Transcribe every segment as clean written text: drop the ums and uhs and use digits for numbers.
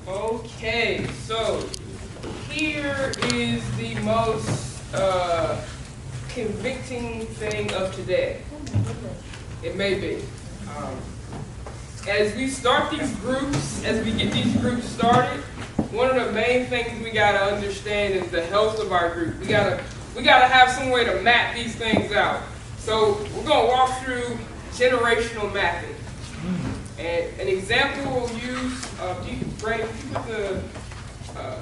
Okay, so here is the most convicting thing of today. It may be. As we start these groups, as we get these groups started, one of the main things we gotta understand is the health of our group. We gotta have some way to map these things out. So we're gonna walk through generational mapping. And an example we'll use, Brady, if you put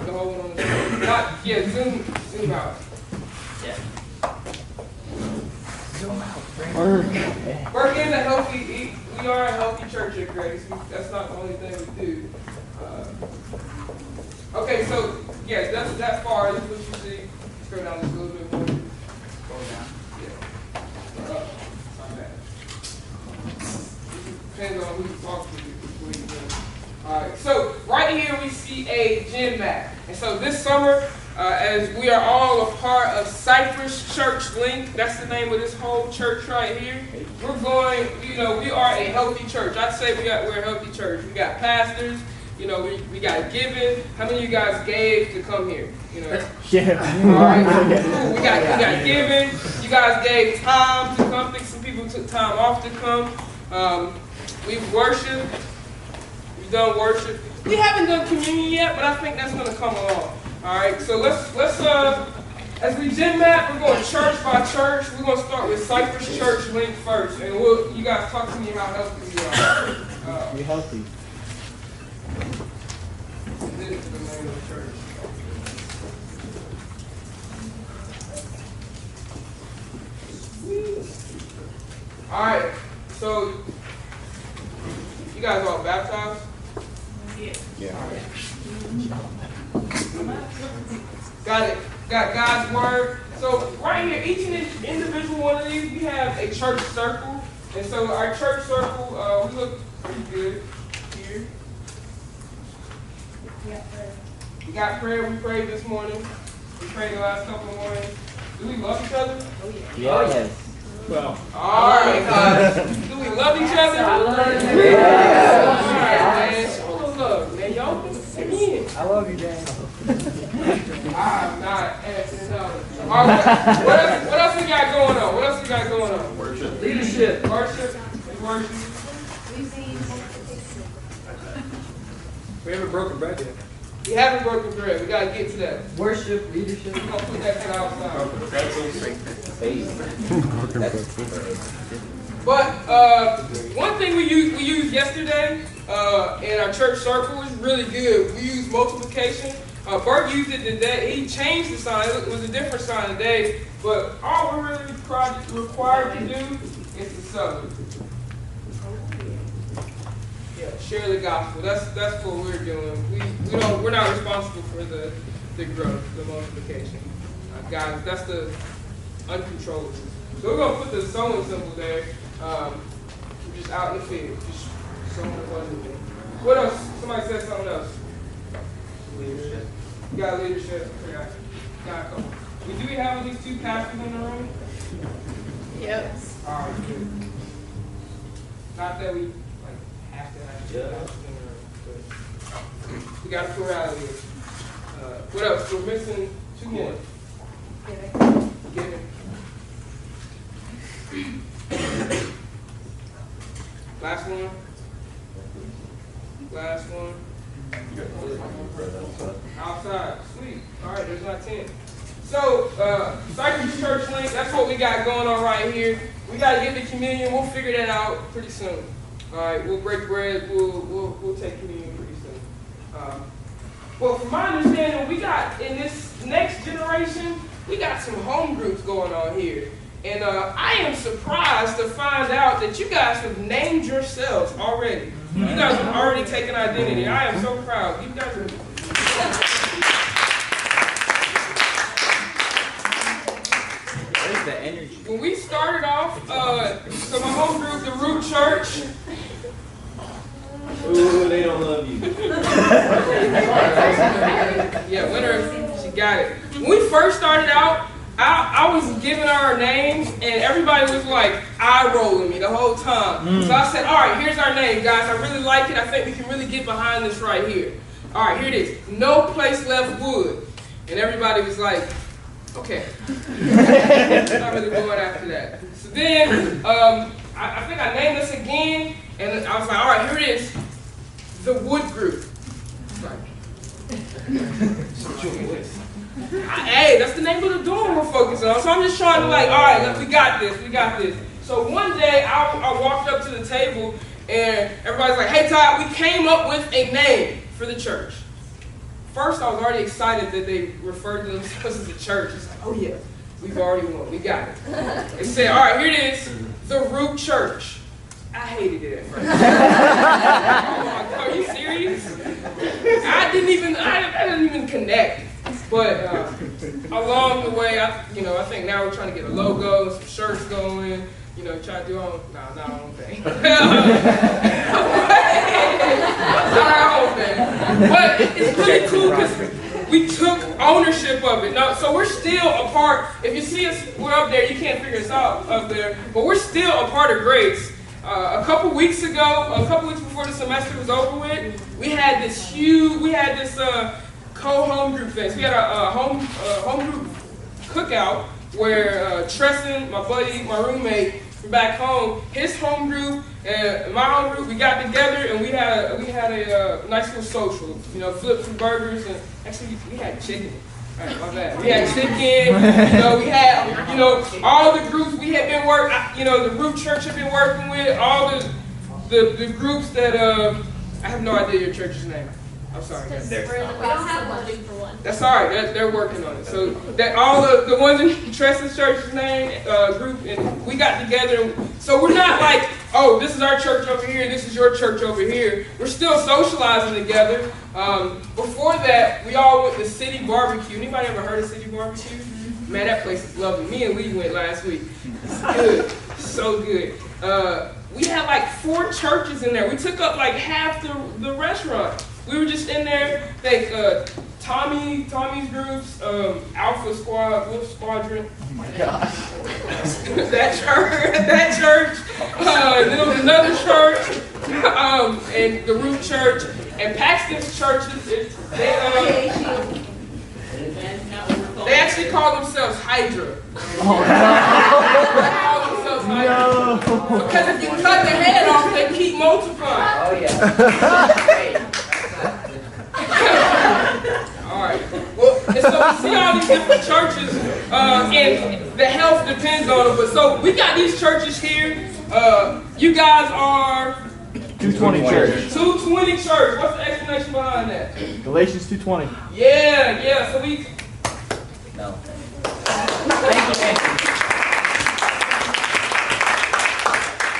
the whole one on the screen. Zoom out. Yeah. Work is a healthy, we are a healthy church at Grace. That's not the only thing we do. Okay, so, yeah, that's that far. This is what you see. Scroll down just a little bit more. Scroll down. Yeah. Not bad. Depends on who you talk to. Alright, so right here we see a gen map. And so this summer, as we are all a part of Cypress Church Link, that's the name of this whole church right here. We're going, we are a healthy church. I'd say we're a healthy church. We got pastors, we got giving. How many of you guys gave to come here? Yeah. Alright, we got giving. You guys gave time to come. I think some people took time off to come. We've worshiped. We've done worship. We haven't done communion yet, but I think that's going to come along. All right, so let's as we gen map, we're going church by church. We're going to start with Cypress Church Link first, and you guys talk to me how healthy you are. You're healthy. This is the name of the church. All right, so you guys all baptized? Yeah. All right. Got it. Got God's word. So right here, each and individual one of these, we have a church circle. And so our church circle, we look pretty good here. We got prayer. We prayed this morning. We prayed the last couple of mornings. Do we love each other? Yes. Well. All right, guys. Do we love each other? I love you. Yeah. All right, man. Show the love, man. Y'all come in. I love you, Dan. I'm not answering no. All right, what else we got going on? Worship. Leadership. Worship. We haven't broken bread yet. We haven't broken bread. We got to get to that. Worship, leadership. We're going to put that to the outside. But one thing we used yesterday in our church circle is really good. We used multiplication. Bert used it today. He changed the sign. It was a different sign today. But all we're really required to do is to sow. Yeah, share the gospel. That's what we're doing. We're not responsible for the growth, the multiplication. Guys, that's the uncontrollable. So we're gonna put the sowing symbol there. Just out in the field, just sowing abundantly. What else? Somebody said something else. Leadership. You got leadership. Got a couple. Do we have at least 2 pastors in the room? Yep. All right, good. Not that we have to have 2 pastors in the room, but we got a plurality. What else? We're missing 2 more. Giving. Last one. Outside. Sweet. All right, there's not 10. So, Cypress Church Link, that's what we got going on right here. We got to get the communion. We'll figure that out pretty soon. All right, we'll break bread. We'll take communion pretty soon. Well, from my understanding, we got, in this next generation, we got some home groups going on here. And I am surprised to find out that you guys have named yourselves already. You guys have already taken identity. I am so proud. You guys are... Where's the energy? When we started off, so my home group, the Root Church. Ooh, they don't love you. Yeah, winner, she got it. When we first started out, I was giving our names, and everybody was like eye-rolling me the whole time. So I said, all right, here's our name, guys. I really like it. I think we can really get behind this right here. All right, here it is. No place left wood. And everybody was like, okay. Not really going after that. So then, I think I named this again, and I was like, all right, here it is. The wood group. Hey, that's the name of the dorm we're focusing on. So I'm just trying to like, all right, look, we got this. So one day I walked up to the table and everybody's like, hey Todd, we came up with a name for the church. First I was already excited that they referred to themselves as a church. It's like, oh yeah, we've already won, we got it. They said, all right, here it is, the Root Church. I hated it at first. Are you serious? I didn't even connect. But along the way, I think now we're trying to get a logo, some shirts going, try to do our own, not our own thing. Not our own thing. But it's really cool because we took ownership of it. Now, so we're still a part, if you see us, we're up there, you can't figure us out up there, but we're still a part of Grace. A couple weeks before the semester was over with, we had this co-home group things. We had a home group cookout where Tresson, my buddy, my roommate from back home, his home group and my home group, we got together and we had a nice little social. Flipped some burgers and actually we had chicken. All right, my bad. We had chicken. We had all the groups we had been working. The Root Church had been working with all the groups that I have no idea your church's name. I'm sorry, guys. We don't have one. For one. That's all right. They're working on it. So that all the ones in Tress's church's name group, and we got together. So we're not like, oh, this is our church over here, this is your church over here. We're still socializing together. Before that, we all went to City Barbecue. Anybody ever heard of City Barbecue? Man, that place is lovely. Me and Lee went last week. It's good. So good. We had like 4 churches in there. We took up like half the restaurant. We were just in there, Tommy's groups, Alpha Squad, Wolf Squadron. Oh my gosh. that church. Then there was another church, and the Root Church, and Paxton's churches. They actually call themselves Hydra. No. Because if you cut the head off, they keep multiplying. Oh yeah. Alright. Well, and so we see all these different churches, and the health depends on them. But so we got these churches here. You guys are 220 church. 220 church. What's the explanation behind that? Galatians 2:20. Yeah. So we. No.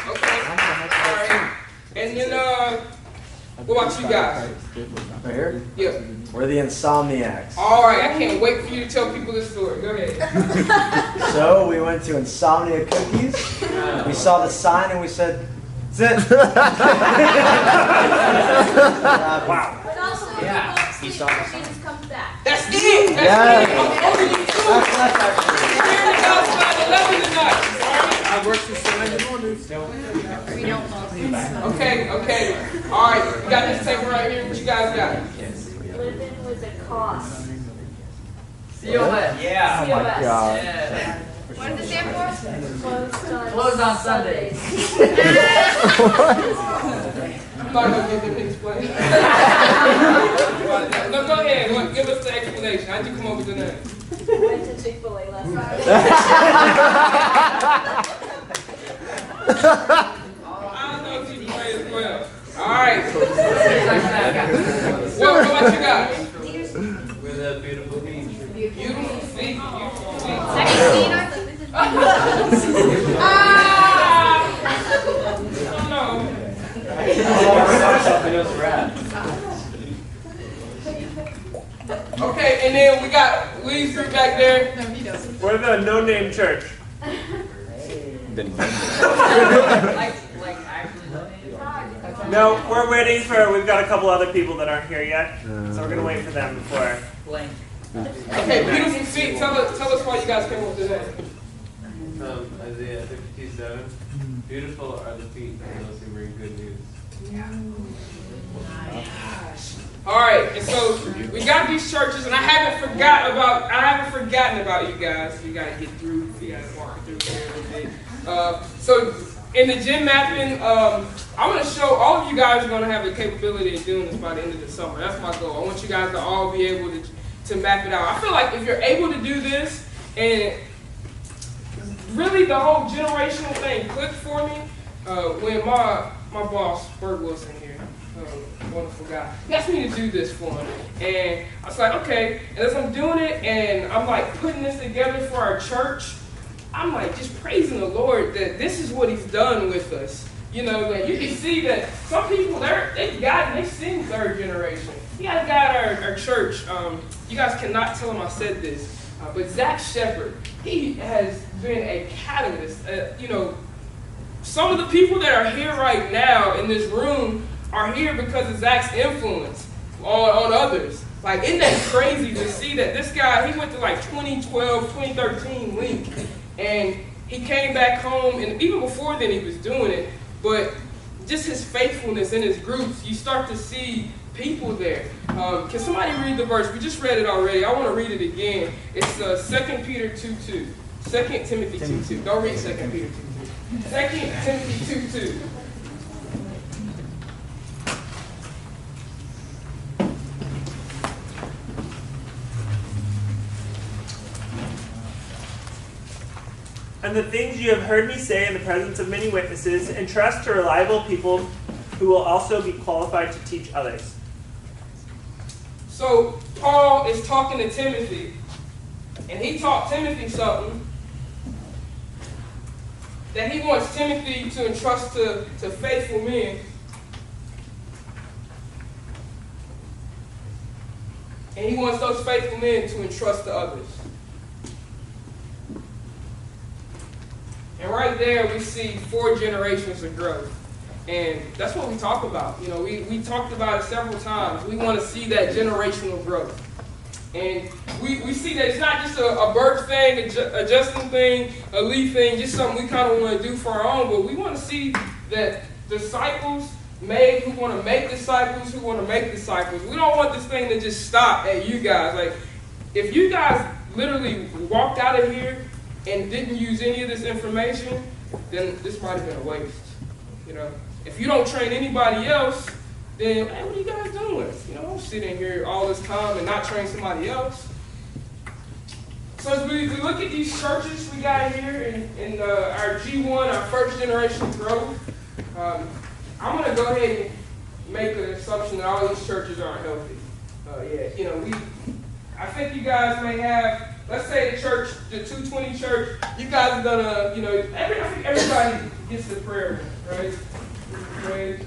Okay. Alright. And then what about you guys? Right here? Yeah. We're the Insomniacs. Alright, I can't wait for you to tell people this story. Go ahead. So we went to Insomnia Cookies. We saw the sign and we said, that's it. Wow. But also, Yeah, he saw saw the Jesus comes back. That's it! Yeah. That's it! I'm holding you to it. That's actually. Here it goes by 11 tonight. I worked the sign. We don't know. Okay. Alright, we got this table right here. What you guys got? Living with a cost. COS. Yeah. Oh my God. Yeah. What does it stand for? Closed on Sundays. I'm not going to give them an explanation. No, go ahead. Give us the explanation. How'd you come up with the name? Went to Chick-fil-A last night. I know Chick-fil-A as well. Alright. What about you guys? With a beautiful beach. Beautiful feet. No. Something else rap. Okay, and then we got Lee's group back there. We're the no-name church. No, we're waiting for, we've got a couple other people that aren't here yet. So we're going to wait for them before. Okay, beautiful feet. Tell us why you guys came up with that. Isaiah 52:7. Beautiful are the feet of those who bring good news. All right, and so we got these churches, and I haven't forgotten about you guys. You gotta get through. You gotta walk through here a little bit. So in the gym mapping, I'm gonna show all of you guys are gonna have the capability of doing this by the end of the summer. That's my goal. I want you guys to all be able to map it out. I feel like if you're able to do this, and really the whole generational thing clicked for me when my boss, Bert Wilson here, wonderful guy, he asked me to do this for him. And I was like, okay. And as I'm doing it and I'm like putting this together for our church, I'm like just praising the Lord that this is what he's done with us. You know, that you can see that some people, they sing third generation. You guys got our church. You guys cannot tell him I said this, but Zach Shepard, he has been a catalyst. You know, some of the people that are here right now in this room are here because of Zach's influence on others. Like, isn't that crazy to see that this guy, he went to like 2012, 2013 Link, and he came back home, and even before then he was doing it, but just his faithfulness in his groups, you start to see people there. Can somebody read the verse? We just read it already. I want to read it again. It's 2 Peter 2:2. 2 Timothy 2:2. Don't read 2 Peter 2:2. 2 Timothy 2:2. And the things you have heard me say in the presence of many witnesses, entrust to reliable people who will also be qualified to teach others. So Paul is talking to Timothy, and he taught Timothy something that he wants Timothy to entrust to faithful men. And he wants those faithful men to entrust to others. And right there we see 4 generations of growth. And that's what we talk about. You know, we talked about it several times. We want to see that generational growth. And we see that it's not just a birth thing, a Justin thing, a Lee thing, just something we kind of want to do for our own, but we want to see that disciples made who want to make disciples who want to make disciples. We don't want this thing to just stop at you guys. Like, if you guys literally walked out of here and didn't use any of this information, then this might have been a waste. You know, if you don't train anybody else, then hey, what are you guys doing? You know, don't sit in here all this time and not train somebody else. So as we look at these churches we got here in our G1, our first generation growth, I'm going to go ahead and make an assumption that all these churches aren't healthy. You know, I think you guys may have. Let's say the church, the 220 church, you guys have done a, you know, I think everybody gets the prayer, right? Pray.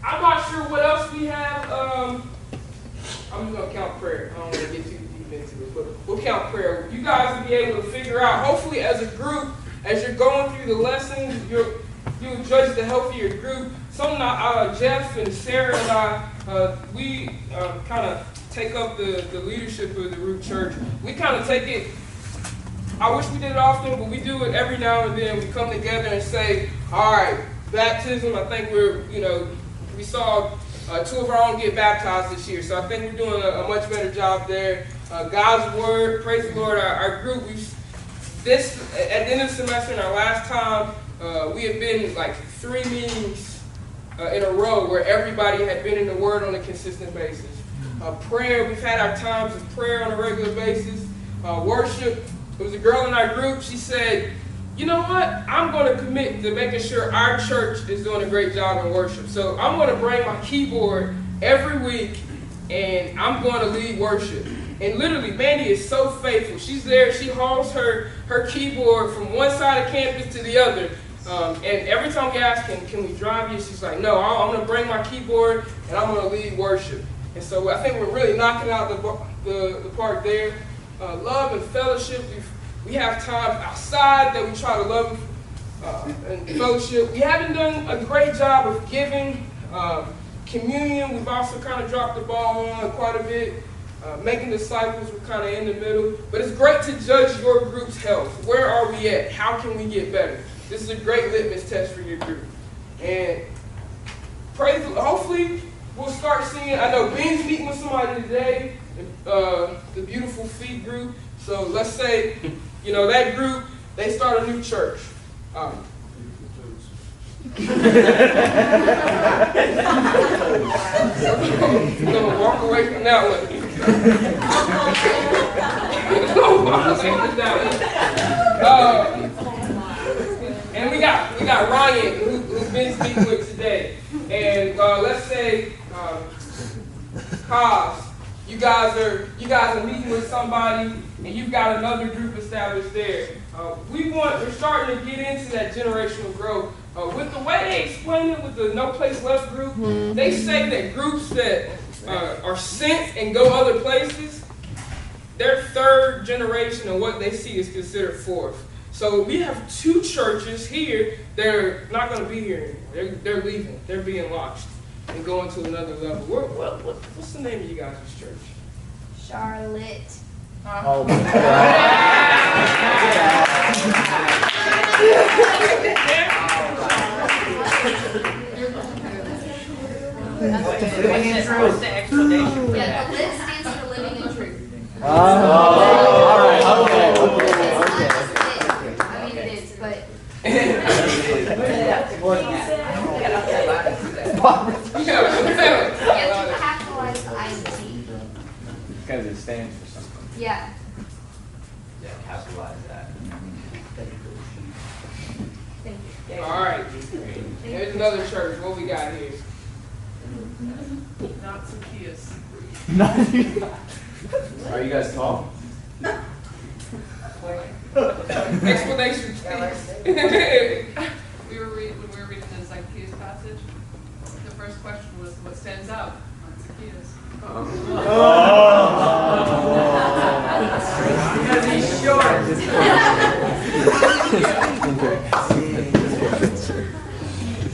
I'm not sure what else we have. I'm just going to count prayer. I don't want to get too deep into it, but we'll count prayer. You guys will be able to figure out, hopefully as a group, as you're going through the lessons, you'll judge the health of your group. Something Jeff and Sarah and I, we kind of take up the leadership of the Root Church. We kind of take it, I wish we did it often, but we do it every now and then. We come together and say, all right, baptism, I think we saw 2 of our own get baptized this year, so I think we're doing a much better job there. God's Word, praise the Lord, our group, at the end of the semester, in our last time, we have been like 3 meetings in a row where everybody had been in the Word on a consistent basis. Prayer, we've had our times of prayer on a regular basis. Worship, there was a girl in our group, she said, you know what, I'm going to commit to making sure our church is doing a great job in worship. So I'm going to bring my keyboard every week and I'm going to lead worship. And literally, Mandy is so faithful. She's there, she hauls her keyboard from one side of campus to the other. And every time we ask, can we drive you? She's like, no, I'm going to bring my keyboard and I'm going to lead worship. And so I think we're really knocking out the park there. Love and fellowship. We have times outside that we try to love and fellowship. We haven't done a great job of giving. Communion, we've also kind of dropped the ball on quite a bit. Making disciples, we're kind of in the middle. But it's great to judge your group's health. Where are we at? How can we get better? This is a great litmus test for your group. And hopefully we'll start seeing, I know Ben's meeting with somebody today, the Beautiful Feet group. So let's say, that group, they start a new church. I'm going to walk away from that one. And we got Ryan, who's been speaking with today. And let's say, Todd, you guys are meeting with somebody, and you've got another group established there. We're starting to get into that generational growth. With the way they explain it with the No Place Left group, they say that groups that are sent and go other places, their third generation and what they see is considered fourth. So we have 2 churches here. They're not going to be here anymore. They're leaving. They're being launched and going to another level. What's the name of you guys' church? Charlotte. Oh, Yeah, the LIT stands for Living in Truth. all right. Okay. I mean, it is, but. You have to capitalize the INT. Because it stands for something. Yeah. Yeah, capitalize that. Thank you. All right. Here's another church. What we got here? Not Zacchaeus. Are you guys tall? Explanation, please. When we were reading the Zacchaeus passage, the first question was, what stands out on Zacchaeus? Because he's short.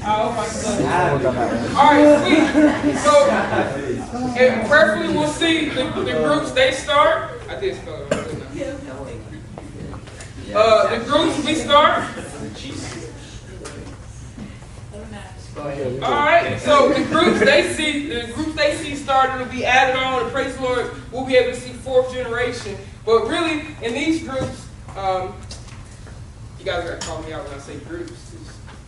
Oh my goodness. All right, sweet. So, and prayerfully we'll see the groups they start. I did spell it. The groups we start. All right. So the groups they see started will be added on, and praise the Lord, we'll be able to see 4th generation. But really, in these groups, you guys gotta call me out when I say groups.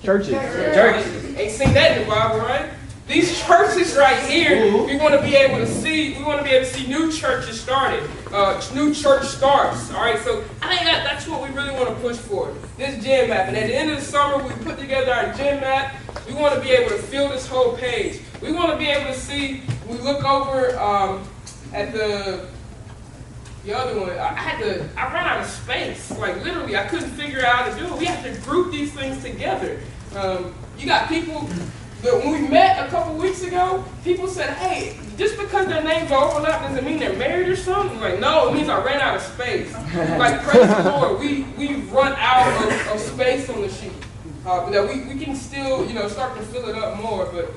Churches. Ain't seen that in the Bible, right? These churches right here, we want to be able to see new churches started, new church starts. All right, so I think that's what we really want to push for. This gym map, and at the end of the summer, we put together our gym map. We want to be able to fill this whole page. We want to be able to see. We look over at the other one. I ran out of space. Like literally, I couldn't figure out how to do it. We have to group these things together. You got people. But when we met a couple weeks ago, people said, hey, just because their names are overlapped doesn't mean they're married or something. Like, no, it means I ran out of space. Like, praise the Lord, we've run out of space on the sheet. That we can still, start to fill it up more, but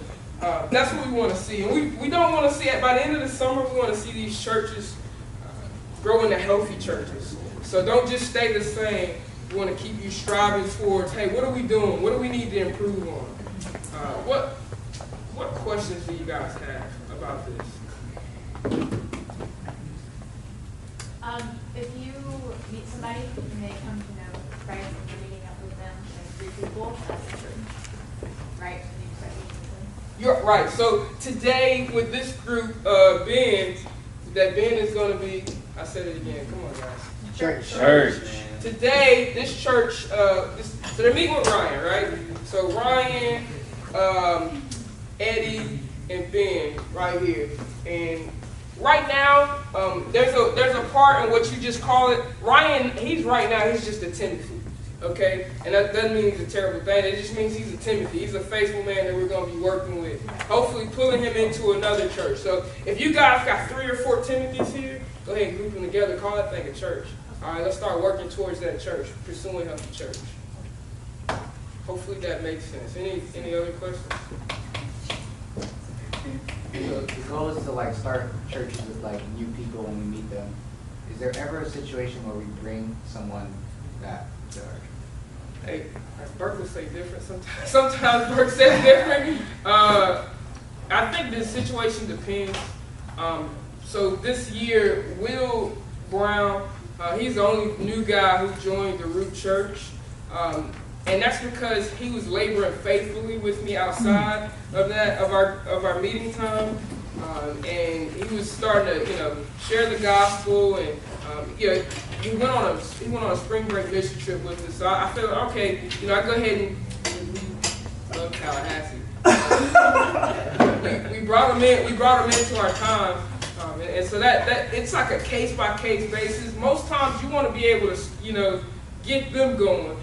that's what we want to see. And we don't want to see it, by the end of the summer, we want to see these churches grow into healthy churches. So don't just stay the same. We want to keep you striving towards, hey, what are we doing? What do we need to improve on? What questions do you guys have about this? If you meet somebody and they come to know Christ and you're meeting up with them, like 3 people, that's the church, right? And you start meeting with them. You're right. So today with this group, Ben is going to be, I said it again, come on guys. Church. Today, this church, so they're meeting with Ryan, right? So Ryan, Eddie, and Ben right here. And right now, there's a part in what you just call it. Ryan, he's just a Timothy, okay? And that doesn't mean he's a terrible thing. It just means he's a Timothy. He's a faithful man that we're going to be working with. Hopefully pulling him into another church. So if you guys got 3 or 4 Timothys here, go ahead and group them together. Call that thing a church. All right, let's start working towards that church, pursuing healthy church. Hopefully that makes sense. Any other questions? So the goal is to like start churches with like new people when we meet them. Is there ever a situation where we bring someone back to our church? Hey, Burke will say different sometimes. Sometimes Burke says different. I think the situation depends. So this year, Will Brown, he's the only new guy who joined the Root Church. And that's because he was laboring faithfully with me outside of our meeting time. And he was starting to, share the gospel, and he went on a spring break mission trip with us. So I feel okay, I go ahead and love Tallahassee. We brought him in. We brought him into our time, and so that it's like a case by case basis. Most times you want to be able to get them going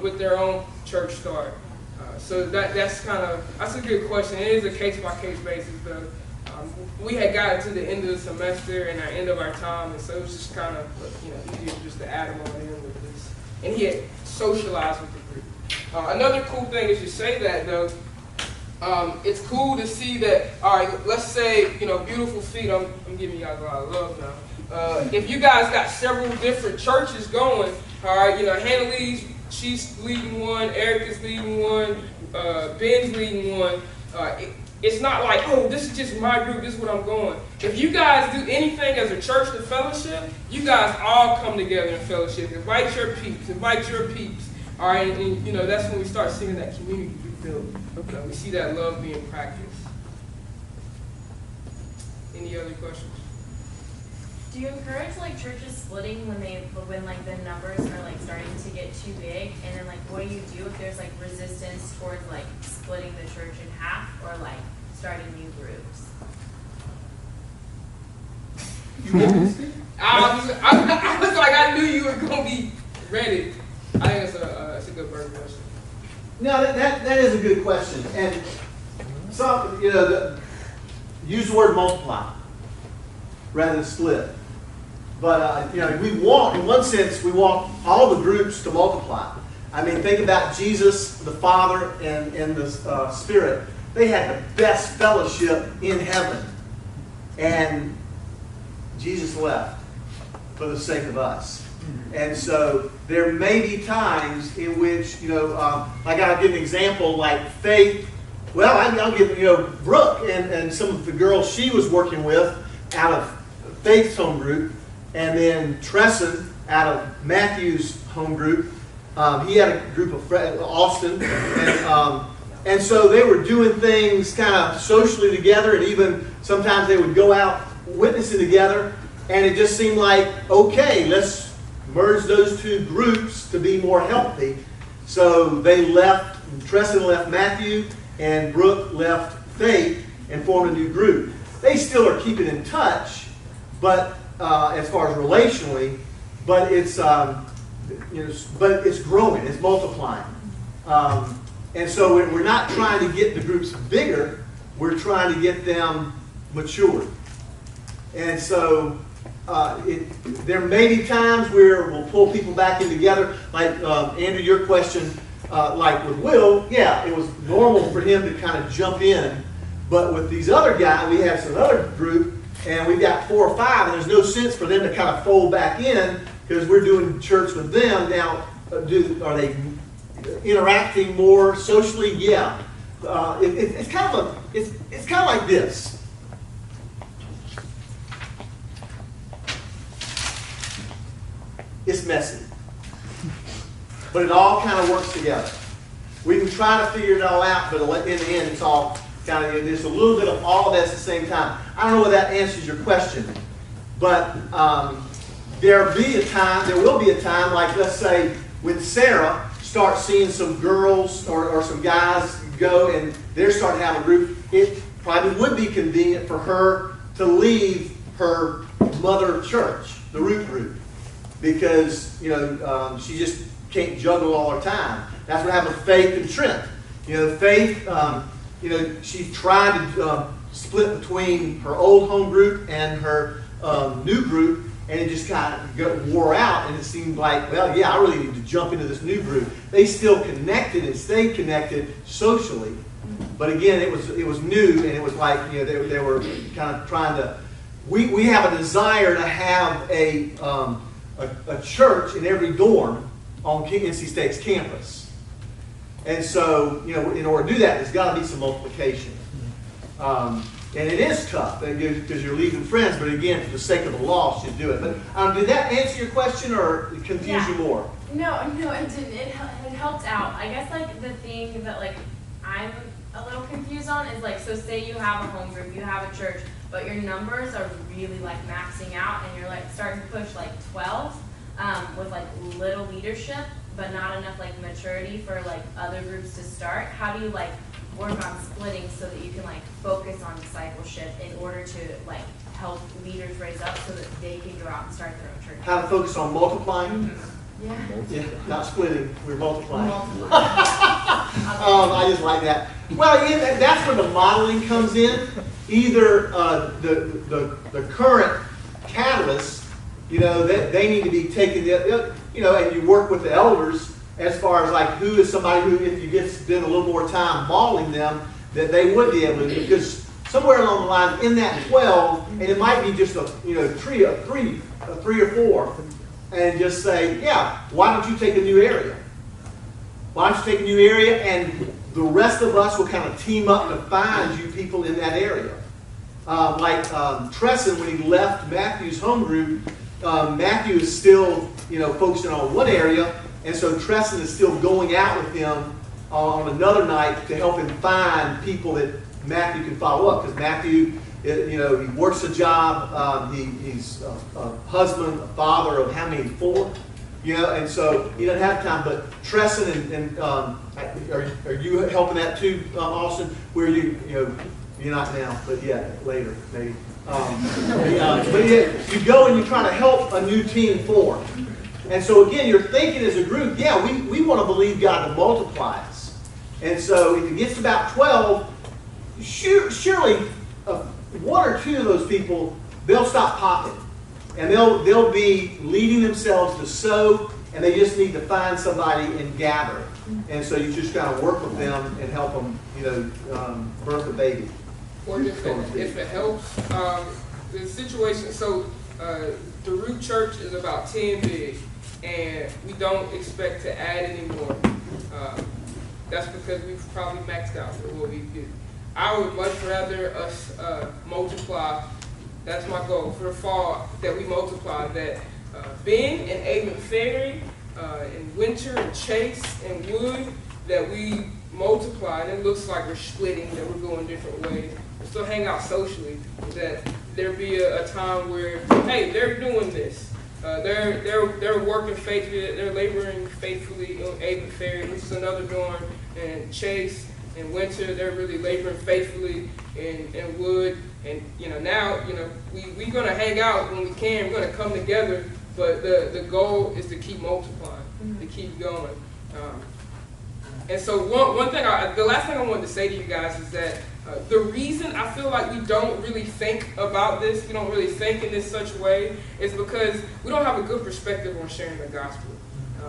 with their own church start. So that's a good question. It is a case by case basis though. We had gotten to the end of the semester and our end of our time, and so it was just kind of easier just to add him on in with this. And he had socialized with the group. Another cool thing is you say that though. It's cool to see that. All right, let's say beautiful feet. I'm giving you guys a lot of love now. If you guys got several different churches going, all right, Hannah she's leading one, Eric is leading one, Ben's leading one. It's not like, oh, this is just my group, this is what I'm going. If you guys do anything as a church to fellowship, you guys all come together in fellowship. Invite your peeps. All right, and that's when we start seeing that community be built. We see that love being practiced. Any other questions? Do you encourage churches splitting when the numbers are starting to get too big? And then what do you do if there's resistance towards splitting the church in half or starting new groups? I was like, I knew you were gonna be ready. I think it's a good bird question. No, that is a good question, and some use the word multiply rather than split. But we want, in one sense, we want all the groups to multiply. I mean, think about Jesus, the Father, and the Spirit. They had the best fellowship in heaven, and Jesus left for the sake of us. And so there may be times in which, I'll give an example, like Faith. Well, I'll give, Brooke and some of the girls she was working with out of Faith's home group, and then Tresson out of Matthew's home group. He had a group of Austin, and so they were doing things kind of socially together, and even sometimes they would go out witnessing together, and it just seemed like, okay, let's merge those two groups to be more healthy. So they left, Tresson left Matthew, and Brooke left Faith, and formed a new group. They still are keeping in touch, but as far as relationally, but it's but it's growing, it's multiplying, and so we're not trying to get the groups bigger. We're trying to get them matured, and so there may be times where we'll pull people back in together. Like Andrew, your question, like with Will, yeah, it was normal for him to kind of jump in, but with these other guys, we have some other group. And we've got 4 or 5, and there's no sense for them to kind of fold back in because we're doing church with them. Now, are they interacting more socially? Yeah. It's kind of like this. It's messy, but it all kind of works together. We can try to figure it all out, but in the end, it's all kind of, there's a little bit of all of that at the same time. I don't know whether that answers your question, but there will be a time, like let's say when Sarah starts seeing some girls or some guys go and they're starting to have a group, it probably would be convenient for her to leave her mother church, the Root group, because she just can't juggle all her time. That's what happened with Faith and Trent. Faith. She tried to split between her old home group and her new group, and it just kind of wore out, and it seemed like, well, yeah, I really need to jump into this new group. They still connected and stayed connected socially, But again, it was new, and it was like, you know, they were kind of trying to. We have a desire to have a church in every dorm on NC State's campus. And so, you know, in order to do that, there's got to be some multiplication. And it is tough because you're leaving friends, but again, for the sake of the lost, you do it. But did that answer your question or confuse you more? No, it didn't. It helped out. I guess like the thing that like I'm a little confused on is like, so say you have a home group, you have a church, but your numbers are really like maxing out, and you're like starting to push like 12 with like little leadership, but not enough like maturity for like other groups to start. How do you like work on splitting so that you can like focus on discipleship in order to like help leaders raise up so that they can go out and start their own church? How to focus on multiplying? Mm-hmm. Yeah, not splitting. We're multiplying. I just like that. Well, yeah, that's where the modeling comes in. Either the current catalysts, you know, that they need to be taken, you know, and you work with the elders as far as like who is somebody who, if you spend a little more time modeling them, that they would be able to do. Because somewhere along the line in that 12, and it might be just a three or four. And just say, yeah, why don't you take a new area? Why don't you take a new area, and the rest of us will kind of team up to find you people in that area. Like Tresson, when he left Matthew's home group, Matthew is still, you know, focusing on one area, and so Tresson is still going out with him on another night to help him find people that Matthew can follow up, because Matthew, you know, he works a job. He's a husband, a father of how many? 4. You know, and so he doesn't have time. But Tresson and are you helping that too, Austin? Where you're not now, but yeah, later maybe. But yeah, you go and you try to help a new team form. And so again, you're thinking as a group, yeah, we want to believe God to multiply us. And so if it gets to about 12, surely. 1 or 2 of those people, they'll stop popping, and they'll be leading themselves to sow, and they just need to find somebody and gather. And so you just kind of work with them and help them, you know, birth a baby. Or if it helps, the situation. So the Root Church is about 10 big, and we don't expect to add any more. That's because we've probably maxed out for what we do. I would much rather us multiply. That's my goal for the fall, that we multiply. That Ben and Avon Ferry, and Winter and Chase and Wood, that we multiply. And it looks like we're splitting, that we're going different ways. We'll still hang out socially. That there be a time where, hey, they're doing this. They're working faithfully. They're laboring faithfully on Avon Ferry, which is another dorm, and Chase and Winter, they're really laboring faithfully in Wood. And now we're gonna hang out when we can. We're gonna come together, but the goal is to keep multiplying, to keep going. And so one thing, the last thing I wanted to say to you guys is that the reason I feel like we don't really think about this, we don't really think in this such way, is because we don't have a good perspective on sharing the gospel.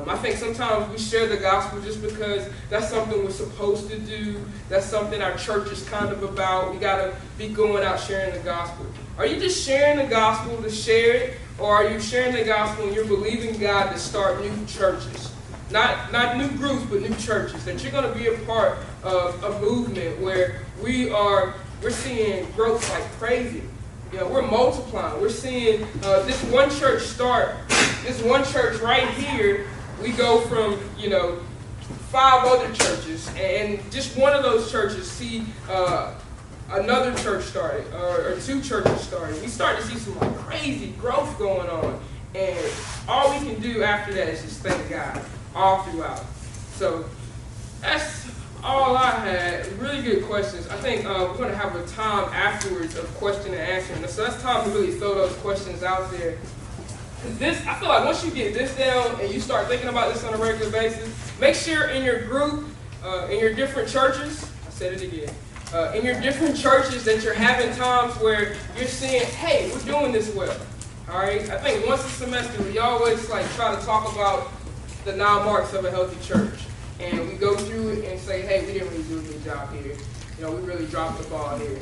I think sometimes we share the gospel just because that's something we're supposed to do. That's something our church is kind of about. We got to be going out sharing the gospel. Are you just sharing the gospel to share it? Or are you sharing the gospel and you're believing God to start new churches? Not new groups, but new churches. That you're going to be a part of a movement where we're seeing growth like crazy. We're multiplying. We're seeing this one church start. This one church right here. We go from 5 other churches, and just one of those churches see another church started, or 2 churches started. We start to see some crazy growth going on, and all we can do after that is just thank God all throughout. So that's all I had. Really good questions. I think we're going to have a time afterwards of question and answering. So that's time to really throw those questions out there. I feel like once you get this down and you start thinking about this on a regular basis, make sure in your group, in your different churches, I said it again, in your different churches that you're having times where you're saying, hey, we're doing this well. All right? I think once a semester, we always try to talk about the 9 marks of a healthy church. And we go through it and say, hey, we didn't really do a good job here. we really dropped the ball here.